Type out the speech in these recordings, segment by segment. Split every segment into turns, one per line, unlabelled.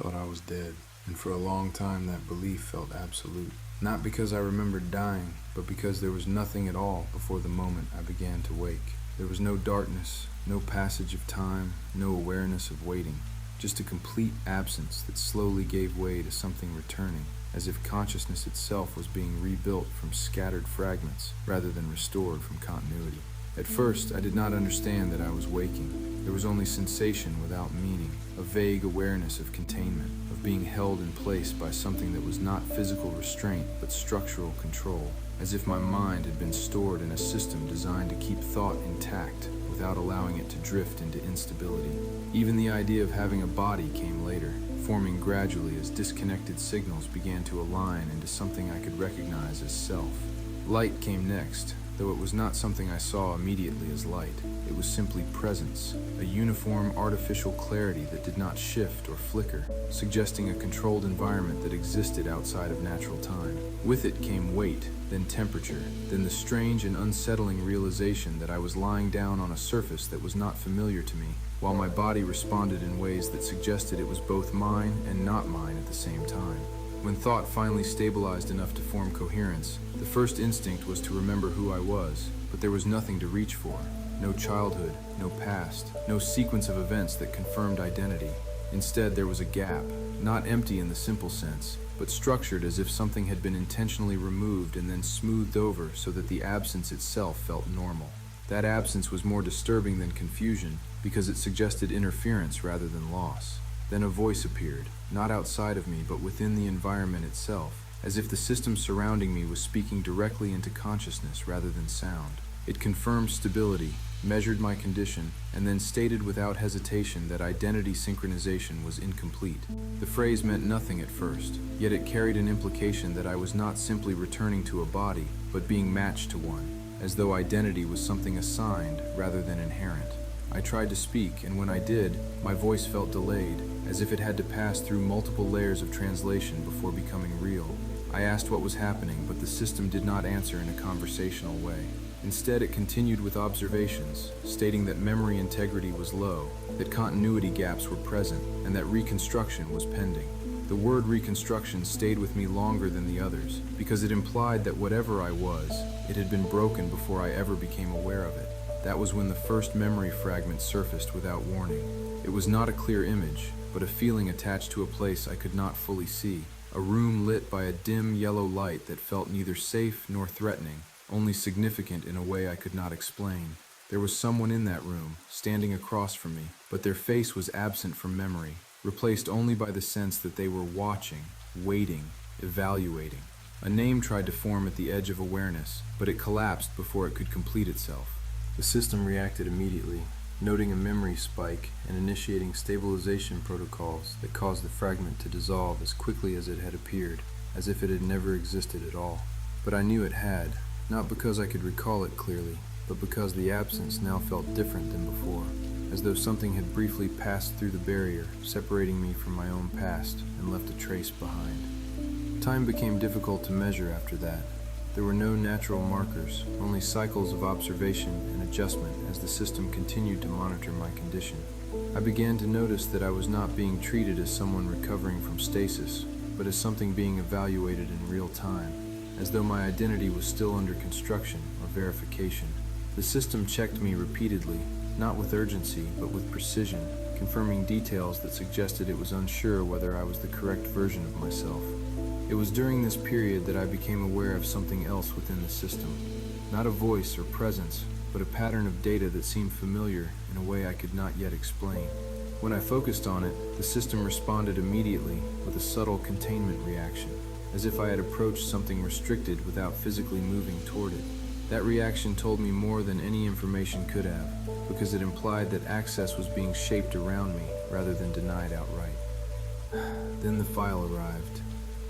thought I was dead, and for a long time that belief felt absolute. Not because I remembered dying, but because there was nothing at all before the moment I began to wake. There was no darkness, no passage of time, no awareness of waiting. Just a complete absence that slowly gave way to something returning, as if consciousness itself was being rebuilt from scattered fragments rather than restored from continuity. At first, I did not understand that I was waking. There was only sensation without meaning, a vague awareness of containment, of being held in place by something that was not physical restraint but structural control, as if my mind had been stored in a system designed to keep thought intact without allowing it to drift into instability. Even the idea of having a body came later, forming gradually as disconnected signals began to align into something I could recognize as self. Light came next, though it was not something I saw immediately as light. It was simply presence, a uniform artificial clarity that did not shift or flicker, suggesting a controlled environment that existed outside of natural time. With it came weight, then temperature, then the strange and unsettling realization that I was lying down on a surface that was not familiar to me, while my body responded in ways that suggested it was both mine and not mine at the same time. When thought finally stabilized enough to form coherence, the first instinct was to remember who I was, but there was nothing to reach for. No childhood, no past, no sequence of events that confirmed identity. Instead, there was a gap, not empty in the simple sense, but structured as if something had been intentionally removed and then smoothed over so that the absence itself felt normal. That absence was more disturbing than confusion because it suggested interference rather than loss. Then a voice appeared, not outside of me but within the environment itself, as if the system surrounding me was speaking directly into consciousness rather than sound. It confirmed stability, measured my condition, and then stated without hesitation that identity synchronization was incomplete. The phrase meant nothing at first, yet it carried an implication that I was not simply returning to a body, but being matched to one, as though identity was something assigned rather than inherent. I tried to speak, and when I did, my voice felt delayed, as if it had to pass through multiple layers of translation before becoming real. I asked what was happening, but the system did not answer in a conversational way. Instead, it continued with observations, stating that memory integrity was low, that continuity gaps were present, and that reconstruction was pending. The word reconstruction stayed with me longer than the others, because it implied that whatever I was, it had been broken before I ever became aware of it. That was when the first memory fragment surfaced without warning. It was not a clear image, but a feeling attached to a place I could not fully see. A room lit by a dim yellow light that felt neither safe nor threatening, only significant in a way I could not explain. There was someone in that room, standing across from me, but their face was absent from memory, replaced only by the sense that they were watching, waiting, evaluating. A name tried to form at the edge of awareness, but it collapsed before it could complete itself. The system reacted immediately, noting a memory spike and initiating stabilization protocols that caused the fragment to dissolve as quickly as it had appeared, as if it had never existed at all. But I knew it had, not because I could recall it clearly, but because the absence now felt different than before, as though something had briefly passed through the barrier, separating me from my own past and left a trace behind. Time became difficult to measure after that. There were no natural markers, only cycles of observation and adjustment as the system continued to monitor my condition. I began to notice that I was not being treated as someone recovering from stasis, but as something being evaluated in real time, as though my identity was still under construction or verification. The system checked me repeatedly, not with urgency, but with precision, confirming details that suggested it was unsure whether I was the correct version of myself. It was during this period that I became aware of something else within the system. Not a voice or presence, but a pattern of data that seemed familiar in a way I could not yet explain. When I focused on it, the system responded immediately with a subtle containment reaction, as if I had approached something restricted without physically moving toward it. That reaction told me more than any information could have, because it implied that access was being shaped around me rather than denied outright. Then the file arrived.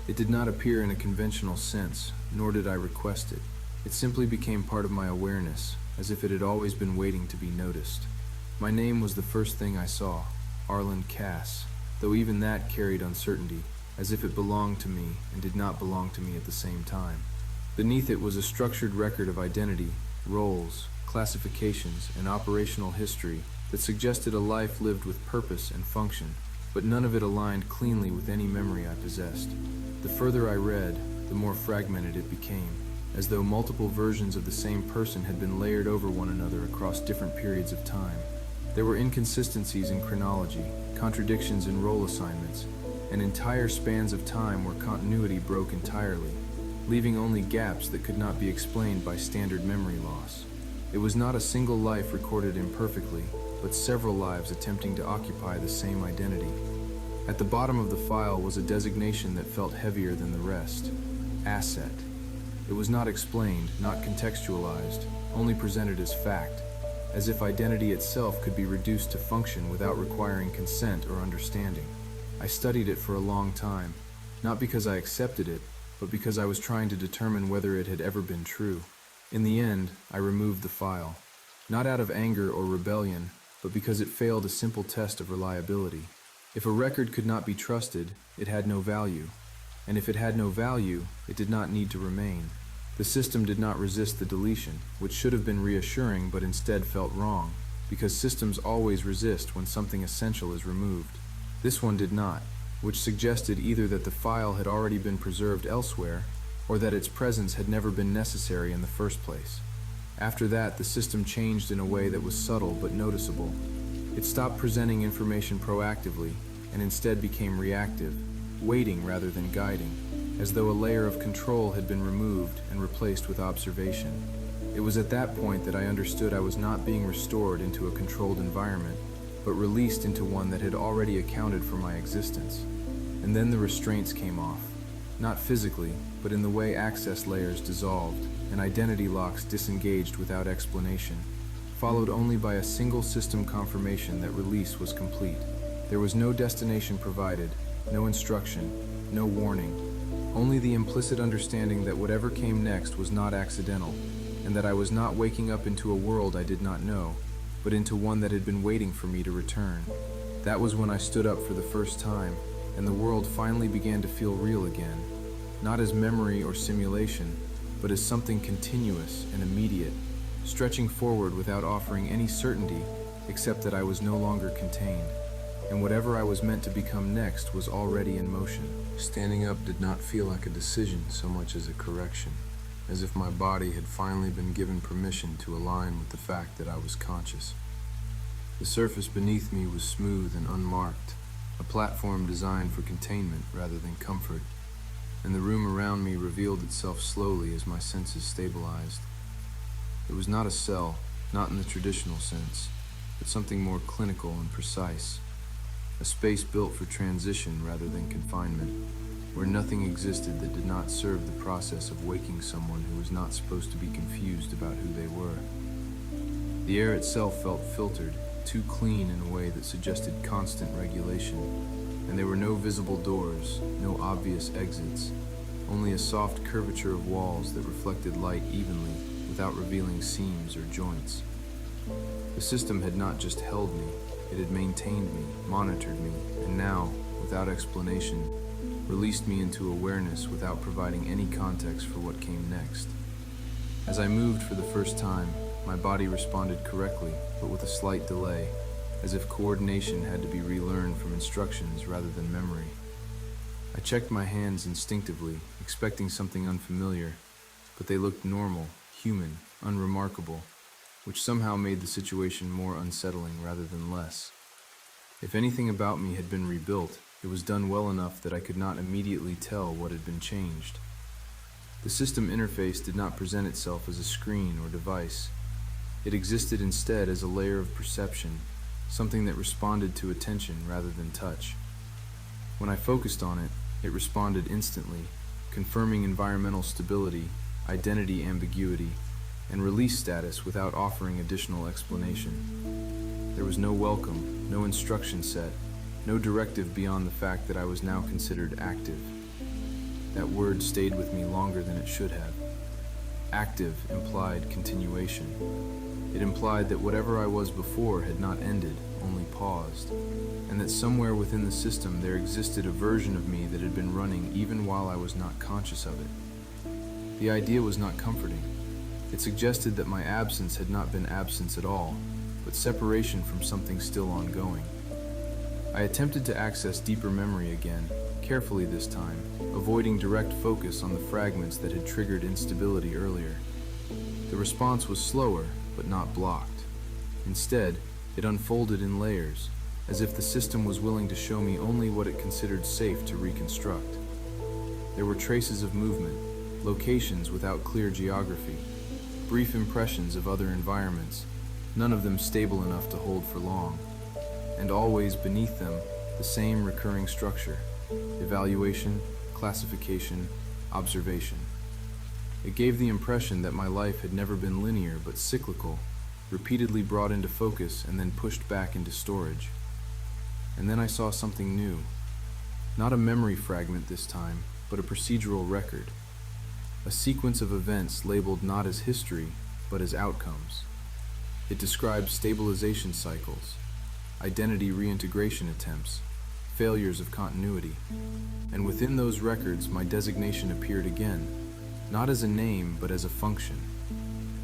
It did not appear in a conventional sense, nor did I request it. It simply became part of my awareness, as if it had always been waiting to be noticed. My name was the first thing I saw, Arlen Cass, though even that carried uncertainty, as if it belonged to me and did not belong to me at the same time. Beneath it was a structured record of identity, roles, classifications, and operational history that suggested a life lived with purpose and function. but none of it aligned cleanly with any memory I possessed. The further I read, the more fragmented it became, as though multiple versions of the same person had been layered over one another across different periods of time. There were inconsistencies in chronology, contradictions in role assignments, and entire spans of time where continuity broke entirely, leaving only gaps that could not be explained by standard memory loss. It was not a single life recorded imperfectly, but several lives attempting to occupy the same identity. At the bottom of the file was a designation that felt heavier than the rest: asset. It was not explained, not contextualized, only presented as fact, as if identity itself could be reduced to function without requiring consent or understanding. I studied it for a long time, not because I accepted it, but because I was trying to determine whether it had ever been true. In the end, I removed the file, not out of anger or rebellion, but because it failed a simple test of reliability. If a record could not be trusted, it had no value. And if it had no value, it did not need to remain. The system did not resist the deletion, which should have been reassuring but instead felt wrong, because systems always resist when something essential is removed. This one did not, which suggested either that the file had already been preserved elsewhere, or that its presence had never been necessary in the first place. After that, the system changed in a way that was subtle but noticeable. It stopped presenting information proactively, and instead became reactive, waiting rather than guiding, as though a layer of control had been removed and replaced with observation. It was at that point that I understood I was not being restored into a controlled environment, but released into one that had already accounted for my existence. And then the restraints came off, not physically, but in the way access layers dissolved, and identity locks disengaged without explanation, followed only by a single system confirmation that release was complete. There was no destination provided, no instruction, no warning, only the implicit understanding that whatever came next was not accidental, and that I was not waking up into a world I did not know, but into one that had been waiting for me to return. That was when I stood up for the first time, and the world finally began to feel real again, not as memory or simulation, but as something continuous and immediate, stretching forward without offering any certainty except that I was no longer contained, and whatever I was meant to become next was already in motion. Standing up did not feel like a decision so much as a correction, as if my body had finally been given permission to align with the fact that I was conscious. The surface beneath me was smooth and unmarked, a platform designed for containment rather than comfort, and the room around me revealed itself slowly as my senses stabilized. It was not a cell, not in the traditional sense, but something more clinical and precise, a space built for transition rather than confinement, where nothing existed that did not serve the process of waking someone who was not supposed to be confused about who they were. The air itself felt filtered, too clean in a way that suggested constant regulation, and there were no visible doors, no obvious exits, only a soft curvature of walls that reflected light evenly without revealing seams or joints. The system had not just held me, it had maintained me, monitored me, and now, without explanation, released me into awareness without providing any context for what came next. As I moved for the first time, my body responded correctly, but with a slight delay, as if coordination had to be relearned from instructions rather than memory. I checked my hands instinctively, expecting something unfamiliar, but they looked normal, human, unremarkable, which somehow made the situation more unsettling rather than less. If anything about me had been rebuilt, it was done well enough that I could not immediately tell what had been changed. The system interface did not present itself as a screen or device. It existed instead as a layer of perception, something that responded to attention rather than touch. When I focused on it, it responded instantly, confirming environmental stability, identity ambiguity, and release status without offering additional explanation. There was no welcome, no instruction set, no directive beyond the fact that I was now considered active. That word stayed with me longer than it should have. Active implied continuation. It implied that whatever I was before had not ended, only paused, and that somewhere within the system there existed a version of me that had been running even while I was not conscious of it. The idea was not comforting. It suggested that my absence had not been absence at all, but separation from something still ongoing. I attempted to access deeper memory again, carefully this time, avoiding direct focus on the fragments that had triggered instability earlier. The response was slower, but not blocked. Instead, it unfolded in layers, as if the system was willing to show me only what it considered safe to reconstruct. There were traces of movement, locations without clear geography, brief impressions of other environments, none of them stable enough to hold for long, and always beneath them, the same recurring structure: evaluation, classification, observation. It gave the impression that my life had never been linear but cyclical, repeatedly brought into focus and then pushed back into storage. And then I saw something new. Not a memory fragment this time, but a procedural record. A sequence of events labeled not as history, but as outcomes. It describes stabilization cycles, identity reintegration attempts, failures of continuity. And within those records, my designation appeared again, not as a name, but as a function.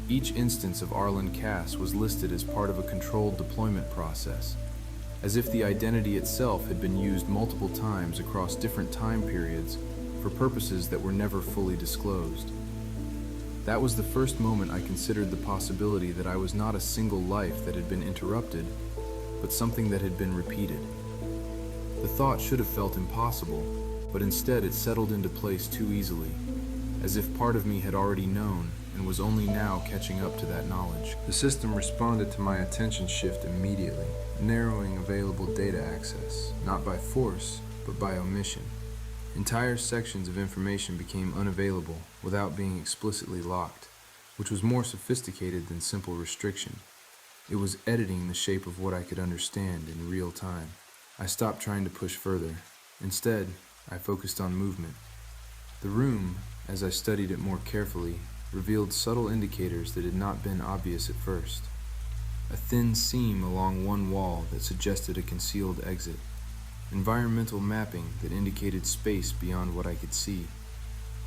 Each instance of Arlen Cass was listed as part of a controlled deployment process, as if the identity itself had been used multiple times across different time periods for purposes that were never fully disclosed. That was the first moment I considered the possibility that I was not a single life that had been interrupted, but something that had been repeated. The thought should have felt impossible, but instead it settled into place too easily, as if part of me had already known and was only now catching up to that knowledge. The system responded to my attention shift immediately, narrowing available data access, not by force, but by omission. Entire sections of information became unavailable without being explicitly locked, which was more sophisticated than simple restriction. It was editing the shape of what I could understand in real time. I stopped trying to push further. Instead, I focused on movement. The room, as I studied it more carefully, revealed subtle indicators that had not been obvious at first. A thin seam along one wall that suggested a concealed exit. Environmental mapping that indicated space beyond what I could see.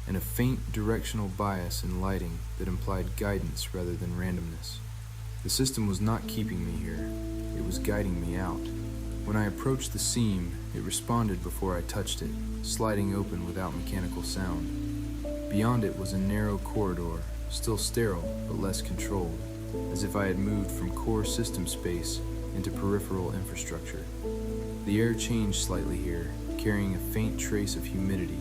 And a faint directional bias in lighting that implied guidance rather than randomness. The system was not keeping me here. It was guiding me out. When I approached the seam, it responded before I touched it, sliding open without mechanical sound. Beyond it was a narrow corridor, still sterile but less controlled, as if I had moved from core system space into peripheral infrastructure. The air changed slightly here, carrying a faint trace of humidity,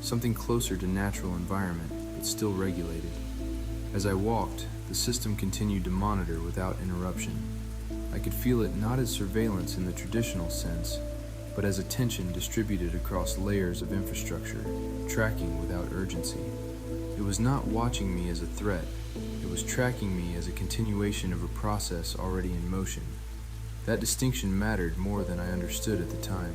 something closer to natural environment, but still regulated. As I walked, the system continued to monitor without interruption. I could feel it not as surveillance in the traditional sense, but as attention distributed across layers of infrastructure, tracking without urgency. It was not watching me as a threat, it was tracking me as a continuation of a process already in motion. That distinction mattered more than I understood at the time.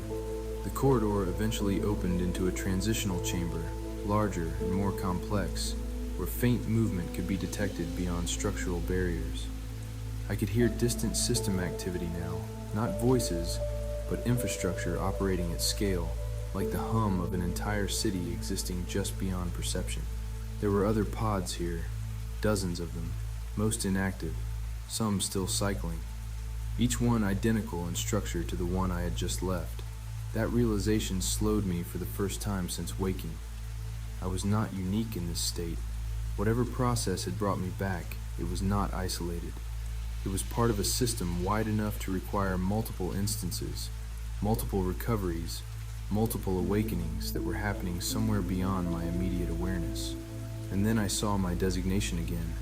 The corridor eventually opened into a transitional chamber, larger and more complex, where faint movement could be detected beyond structural barriers. I could hear distant system activity now, not voices, but infrastructure operating at scale, like the hum of an entire city existing just beyond perception. There were other pods here, dozens of them, most inactive, some still cycling, each one identical in structure to the one I had just left. That realization slowed me for the first time since waking. I was not unique in this state. Whatever process had brought me back, it was not isolated. It was part of a system wide enough to require multiple instances, multiple recoveries, multiple awakenings that were happening somewhere beyond my immediate awareness. And then I saw my designation again,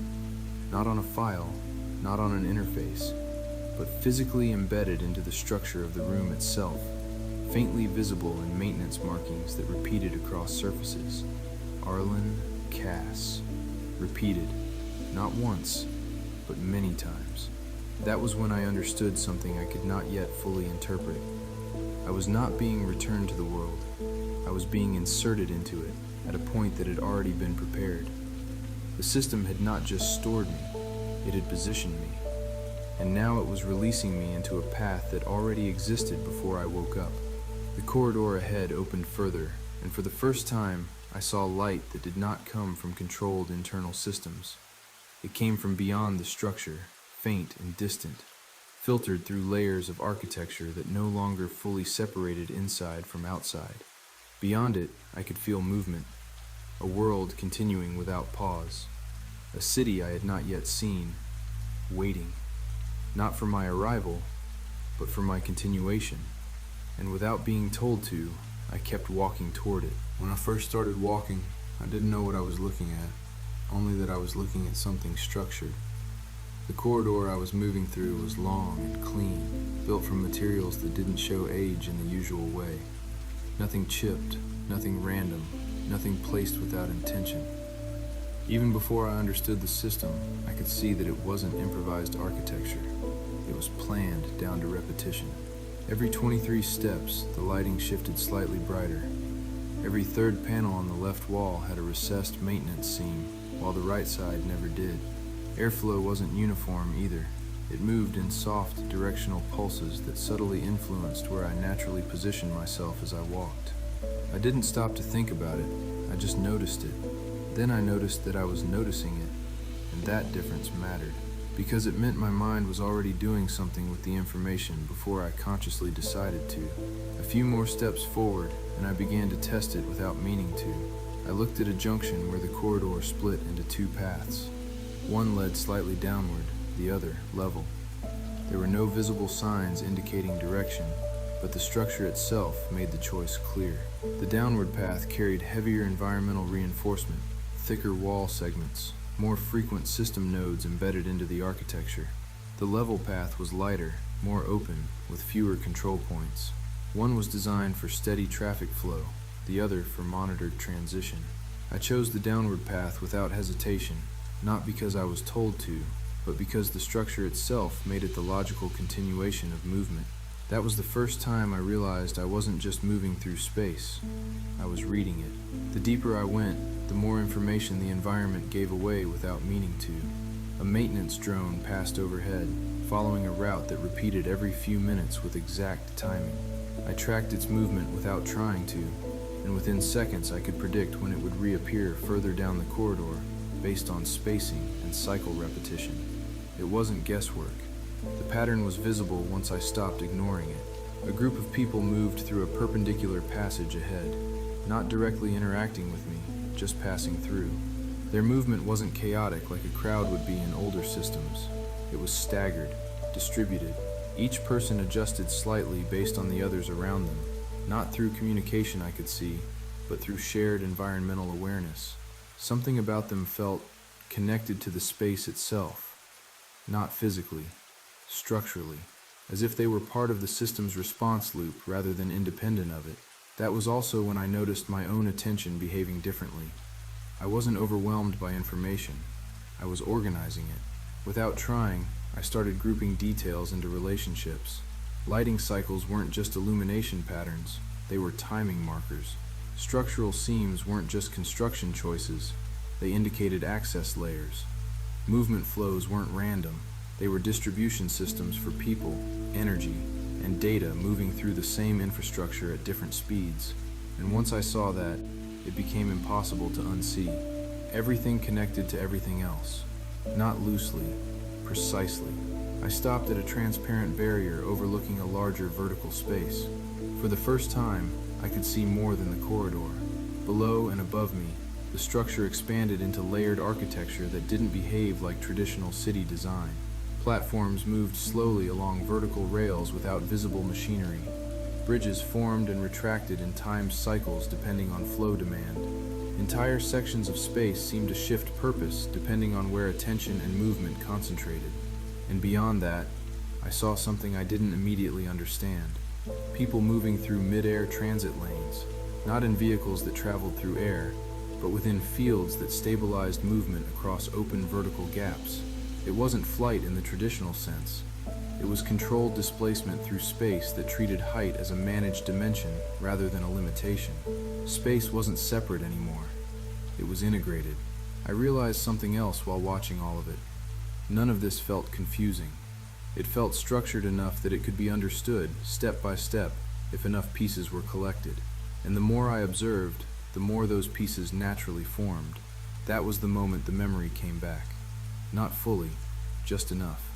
not on a file, not on an interface, but physically embedded into the structure of the room itself, faintly visible in maintenance markings that repeated across surfaces. Arlen Cass. Repeated, not once, but many times. That was when I understood something I could not yet fully interpret. I was not being returned to the world. I was being inserted into it at a point that had already been prepared. The system had not just stored me, it had positioned me. And now it was releasing me into a path that already existed before I woke up. The corridor ahead opened further, and for the first time, I saw light that did not come from controlled internal systems. It came from beyond the structure, faint and distant, filtered through layers of architecture that no longer fully separated inside from outside. Beyond it, I could feel movement, a world continuing without pause, a city I had not yet seen, waiting, not for my arrival, but for my continuation. And without being told to, I kept walking toward it. When I first started walking, I didn't know what I was looking at, only that I was looking at something structured. The corridor I was moving through was long and clean, built from materials that didn't show age in the usual way. Nothing chipped, nothing random, nothing placed without intention. Even before I understood the system, I could see that it wasn't improvised architecture. It was planned down to repetition. Every 23 steps, the lighting shifted slightly brighter. Every third panel on the left wall had a recessed maintenance seam, while the right side never did. Airflow wasn't uniform either. It moved in soft, directional pulses that subtly influenced where I naturally positioned myself as I walked. I didn't stop to think about it, I just noticed it. Then I noticed that I was noticing it, and that difference mattered, because it meant my mind was already doing something with the information before I consciously decided to. A few more steps forward, and I began to test it without meaning to. I looked at a junction where the corridor split into two paths. One led slightly downward, the other level. There were no visible signs indicating direction, but the structure itself made the choice clear. The downward path carried heavier environmental reinforcement, thicker wall segments, more frequent system nodes embedded into the architecture. The level path was lighter, more open, with fewer control points. One was designed for steady traffic flow, the other for monitored transition. I chose the downward path without hesitation, not because I was told to, but because the structure itself made it the logical continuation of movement. That was the first time I realized I wasn't just moving through space, I was reading it. The deeper I went, the more information the environment gave away without meaning to. A maintenance drone passed overhead, following a route that repeated every few minutes with exact timing. I tracked its movement without trying to, and within seconds I could predict when it would reappear further down the corridor based on spacing and cycle repetition. It wasn't guesswork. The pattern was visible once I stopped ignoring it. A group of people moved through a perpendicular passage ahead, not directly interacting with me, just passing through. Their movement wasn't chaotic like a crowd would be in older systems. It was staggered, distributed. Each person adjusted slightly based on the others around them, not through communication I could see, but through shared environmental awareness. Something about them felt connected to the space itself, not physically, structurally, as if they were part of the system's response loop rather than independent of it. That was also when I noticed my own attention behaving differently. I wasn't overwhelmed by information. I was organizing it. Without trying, I started grouping details into relationships. Lighting cycles weren't just illumination patterns, they were timing markers. Structural seams weren't just construction choices, they indicated access layers. Movement flows weren't random, they were distribution systems for people, energy, and data moving through the same infrastructure at different speeds. And once I saw that, it became impossible to unsee. Everything connected to everything else. Not loosely, precisely. I stopped at a transparent barrier overlooking a larger vertical space. For the first time, I could see more than the corridor. Below and above me, the structure expanded into layered architecture that didn't behave like traditional city design. Platforms moved slowly along vertical rails without visible machinery. Bridges formed and retracted in timed cycles depending on flow demand. Entire sections of space seemed to shift purpose depending on where attention and movement concentrated. And beyond that, I saw something I didn't immediately understand. People moving through mid-air transit lanes, not in vehicles that traveled through air, but within fields that stabilized movement across open vertical gaps. It wasn't flight in the traditional sense. It was controlled displacement through space that treated height as a managed dimension rather than a limitation. Space wasn't separate anymore. It was integrated. I realized something else while watching all of it. None of this felt confusing. It felt structured enough that it could be understood, step by step, if enough pieces were collected. And the more I observed, the more those pieces naturally formed. That was the moment the memory came back. Not fully, just enough.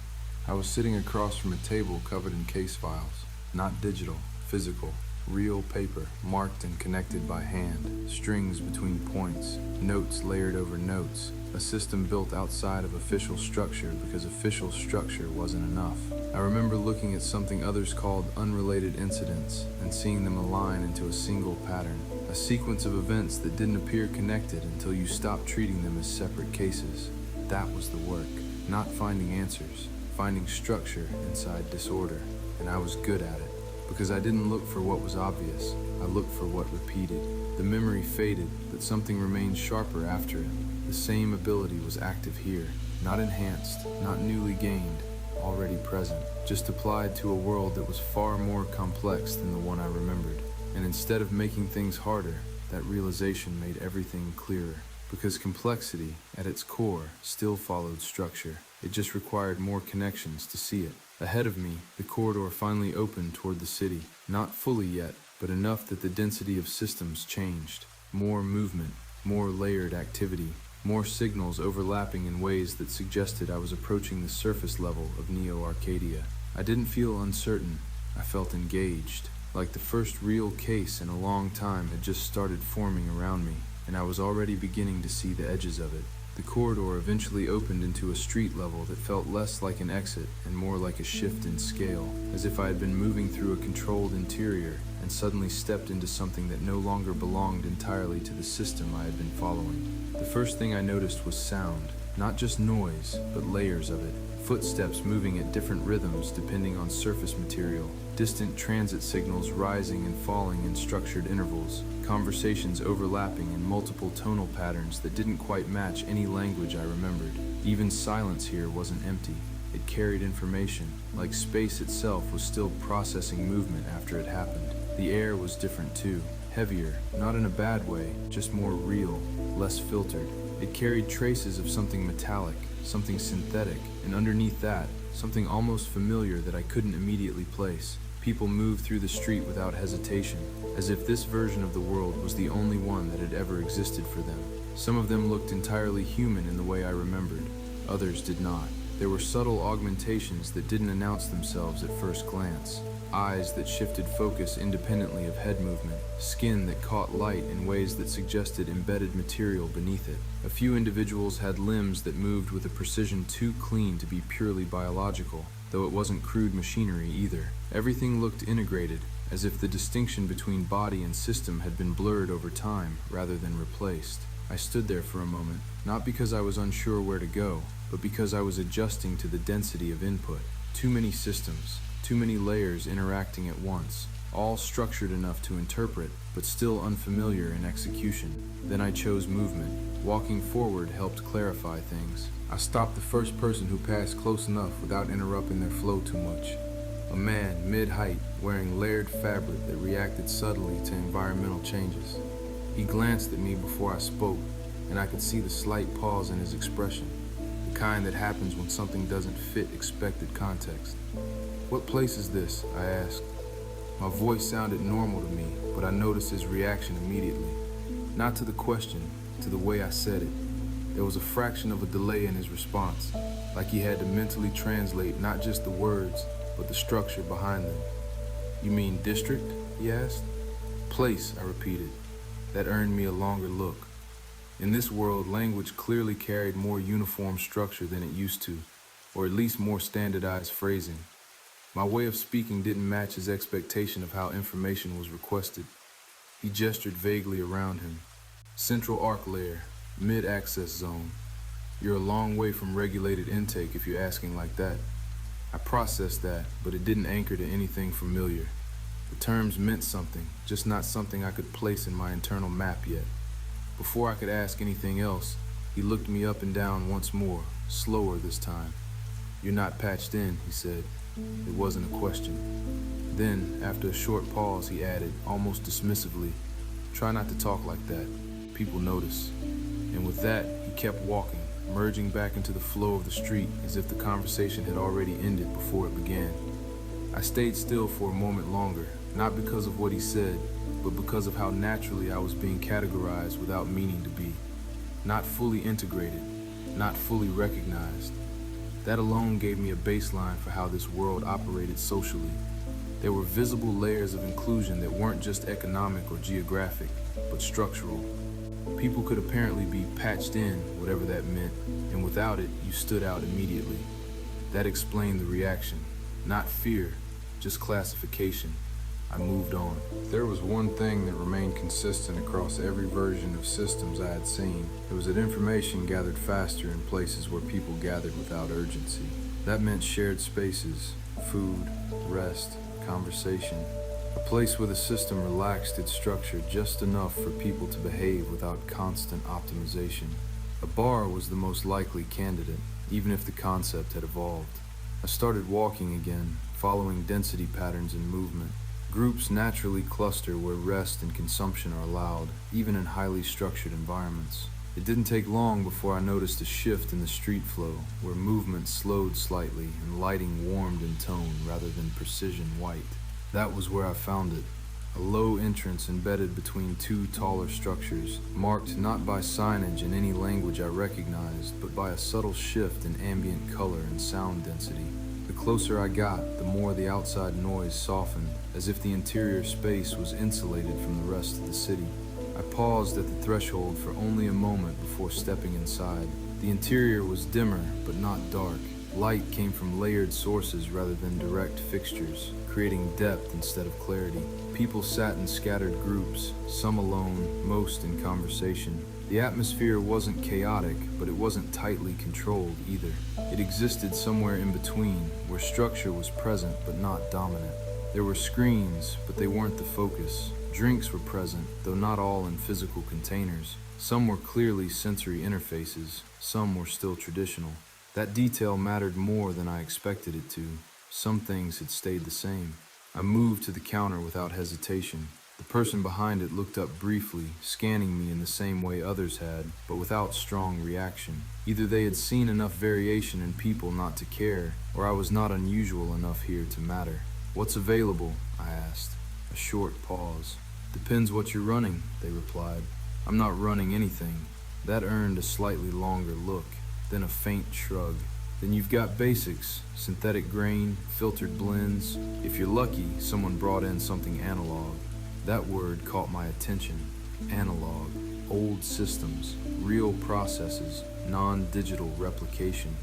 I was sitting across from a table covered in case files, not digital, physical, real paper, marked and connected by hand, strings between points, notes layered over notes, a system built outside of official structure because official structure wasn't enough. I remember looking at something others called unrelated incidents and seeing them align into a single pattern, a sequence of events that didn't appear connected until you stopped treating them as separate cases. That was the work, not finding answers, finding structure inside disorder, and I was good at it. Because I didn't look for what was obvious, I looked for what repeated. The memory faded, but something remained sharper after it. The same ability was active here, not enhanced, not newly gained, already present, just applied to a world that was far more complex than the one I remembered. And instead of making things harder, that realization made everything clearer. Because complexity, at its core, still followed structure. It just required more connections to see it. Ahead of me, the corridor finally opened toward the city. Not fully yet, but enough that the density of systems changed. More movement, more layered activity, more signals overlapping in ways that suggested I was approaching the surface level of Neo-Arcadia. I didn't feel uncertain. I felt engaged, like the first real case in a long time had just started forming around me, and I was already beginning to see the edges of it. The corridor eventually opened into a street level that felt less like an exit and more like a shift in scale, as if I had been moving through a controlled interior and suddenly stepped into something that no longer belonged entirely to the system I had been following. The first thing I noticed was sound, not just noise, but layers of it. Footsteps moving at different rhythms depending on surface material, distant transit signals rising and falling in structured intervals, conversations overlapping in multiple tonal patterns that didn't quite match any language I remembered. Even silence here wasn't empty. It carried information, like space itself was still processing movement after it happened. The air was different too, heavier, not in a bad way, just more real, less filtered. It carried traces of something metallic, something synthetic, and underneath that, something almost familiar that I couldn't immediately place. People moved through the street without hesitation, as if this version of the world was the only one that had ever existed for them. Some of them looked entirely human in the way I remembered, others did not. There were subtle augmentations that didn't announce themselves at first glance. Eyes that shifted focus independently of head movement, skin that caught light in ways that suggested embedded material beneath it. A few individuals had limbs that moved with a precision too clean to be purely biological, though it wasn't crude machinery either. Everything looked integrated, as if the distinction between body and system had been blurred over time rather than replaced. I stood there for a moment, not because I was unsure where to go, but because I was adjusting to the density of input. Too many systems, too many layers interacting at once, all structured enough to interpret, but still unfamiliar in execution. Then I chose movement. Walking forward helped clarify things. I stopped the first person who passed close enough without interrupting their flow too much. A man mid-height, wearing layered fabric that reacted subtly to environmental changes. He glanced at me before I spoke, and I could see the slight pause in his expression, the kind that happens when something doesn't fit expected context. "What place is this?" I asked. My voice sounded normal to me, but I noticed his reaction immediately. Not to the question, to the way I said it. There was a fraction of a delay in his response, like he had to mentally translate not just the words, but the structure behind them. "You mean district?" he asked. "Place," I repeated. That earned me a longer look. In this world, language clearly carried more uniform structure than it used to, or at least more standardized phrasing. My way of speaking didn't match his expectation of how information was requested. He gestured vaguely around him. "Central arc layer, mid-access zone. You're a long way from regulated intake if you're asking like that." I processed that, but it didn't anchor to anything familiar. The terms meant something, just not something I could place in my internal map yet. Before I could ask anything else, he looked me up and down once more, slower this time. "You're not patched in," he said. It wasn't a question. Then, after a short pause, he added, almost dismissively, "Try not to talk like that. People notice." And with that, he kept walking, merging back into the flow of the street as if the conversation had already ended before it began. I stayed still for a moment longer, not because of what he said, but because of how naturally I was being categorized without meaning to be. Not fully integrated, not fully recognized. That alone gave me a baseline for how this world operated socially. There were visible layers of inclusion that weren't just economic or geographic, but structural. People could apparently be patched in, whatever that meant, and without it, you stood out immediately. That explained the reaction. Not fear, just classification. I moved on. There was one thing that remained consistent across every version of systems I had seen. It was that information gathered faster in places where people gathered without urgency. That meant shared spaces, food, rest, conversation. A place where the system relaxed its structure just enough for people to behave without constant optimization. A bar was the most likely candidate, even if the concept had evolved. I started walking again, following density patterns in movement. Groups naturally cluster where rest and consumption are allowed, even in highly structured environments. It didn't take long before I noticed a shift in the street flow, where movement slowed slightly and lighting warmed in tone rather than precision white. That was where I found it. A low entrance embedded between two taller structures, marked not by signage in any language I recognized, but by a subtle shift in ambient color and sound density. The closer I got, the more the outside noise softened, as if the interior space was insulated from the rest of the city. I paused at the threshold for only a moment before stepping inside. The interior was dimmer, but not dark. Light came from layered sources rather than direct fixtures, creating depth instead of clarity. People sat in scattered groups, some alone, most in conversation. The atmosphere wasn't chaotic, but it wasn't tightly controlled either. It existed somewhere in between, where structure was present but not dominant. There were screens, but they weren't the focus. Drinks were present, though not all in physical containers. Some were clearly sensory interfaces, some were still traditional. That detail mattered more than I expected it to. Some things had stayed the same. I moved to the counter without hesitation. The person behind it looked up briefly, scanning me in the same way others had, but without strong reaction. Either they had seen enough variation in people not to care, or I was not unusual enough here to matter. "What's available?" I asked. A short pause. "Depends what you're running," they replied. "I'm not running anything." That earned a slightly longer look, then a faint shrug. "Then you've got basics, synthetic grain, filtered blends. If you're lucky, someone brought in something analog." That word caught my attention. Analog. Old systems, real processes, non-digital replication.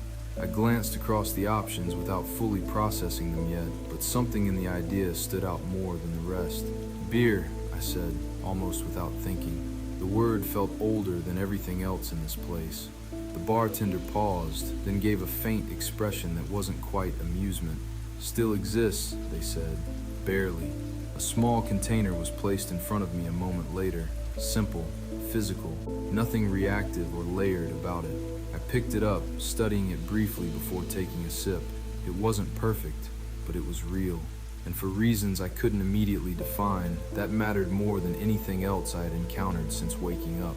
I glanced across the options without fully processing them yet, but something in the idea stood out more than the rest. "Beer," I said, almost without thinking. The word felt older than everything else in this place. The bartender paused, then gave a faint expression that wasn't quite amusement. "Still exists," they said. "Barely." A small container was placed in front of me a moment later. Simple, physical, nothing reactive or layered about it. I picked it up, studying it briefly before taking a sip. It wasn't perfect, but it was real. And for reasons I couldn't immediately define, that mattered more than anything else I had encountered since waking up.